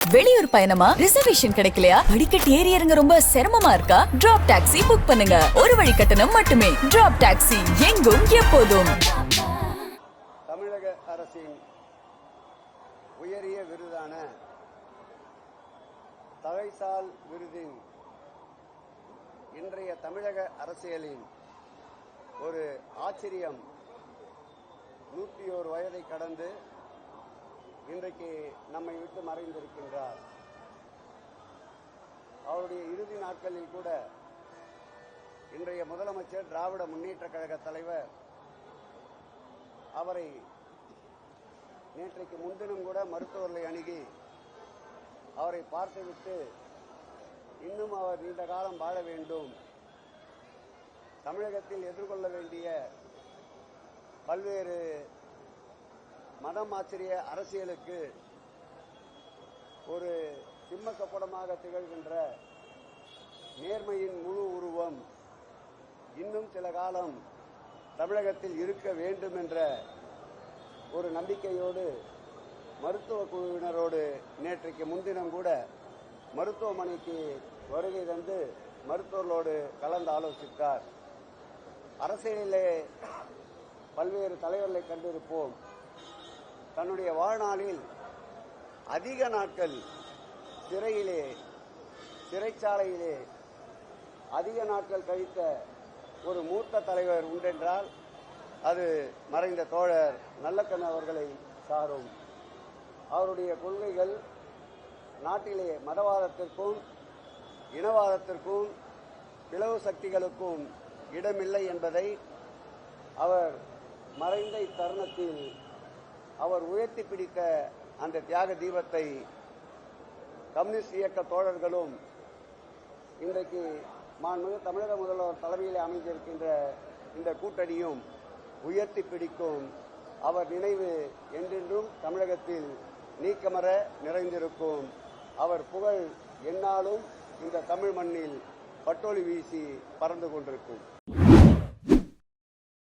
வெளியூர் பயணமா ரிசர்வேஷன் கிடைக்கலையா? படிக்கட்டு ஏறி இறங்க ரொம்ப சிரமமா இருக்கா? டிராப் டாக்ஸி புக் பண்ணுங்க. ஒரு வழி கட்டணம் மட்டுமே. டிராப் டாக்ஸி எங்கும் எப்போதும். தமிழக அரசின் உயரிய விருதான தகைசால் விருதின் இன்றைய தமிழக அரசியலின் ஒரு ஆச்சரியம் 101 வயதை கடந்து இன்றைக்கு நம்மை விட்டு மறைந்திருக்கின்றார். அவருடைய இறுதி நாட்களில் கூட இன்றைய முதலமைச்சர் திராவிட முன்னேற்ற கழக தலைவர் அவரை நேற்றைக்கு முன்தினம் கூட மருத்துவர்களை அணுகி அவரை பார்த்துவிட்டு இன்னும் அவர் நீண்ட காலம் வாழ வேண்டும், தமிழகத்தில் எதிர்கொள்ள வேண்டிய பல்வேறு மதம் ஆச்சரிய அரசியலுக்கு ஒரு சிம்மக்கப்படமாக திகழ்கின்ற நேர்மையின் முழு உருவம் இன்னும் சில காலம் தமிழகத்தில் இருக்க வேண்டும் என்ற ஒரு நம்பிக்கையோடு மருத்துவ குழுவினரோடு நேற்றைக்கு முன்தினம் கூட மருத்துவமனைக்கு வருகை தந்து மருத்துவர்களோடு கலந்து ஆலோசித்தார். அரசியலிலே பல்வேறு தலைவர்களை கண்டிருப்போம். தன்னுடைய வாழ்நாளில் அதிக நாட்கள் சிறைச்சாலையிலே அதிக நாட்கள் கழித்த ஒரு மூத்த தலைவர் உண்டென்றால் அது மறைந்த தோழர் நல்லக்கண்ணு அவர்களை சாரும். அவருடைய கொள்கைகள் நாட்டிலே மதவாதத்திற்கும் இனவாதத்திற்கும் பிளவு சக்திகளுக்கும் இடமில்லை என்பதை அவர் மறைந்த இத்தருணத்தில் அவர் உயர்த்தி பிடித்த அந்த தியாக தீபத்தை கம்யூனிஸ்ட் இயக்க தோழர்களும் இன்றைக்கு மாண்புமிகு தமிழக முதல்வர் தலைமையில் அமைந்திருக்கின்ற இந்த கூட்டணியும் உயர்த்தி பிடிக்கும். அவர் நினைவு என்றென்றும் தமிழகத்தில் நீக்கமற நிறைந்திருக்கும். அவர் புகழ் எந்நாளும் இந்த தமிழ் மண்ணில் பட்டொலி வீசி பறந்து கொண்டிருக்கும்.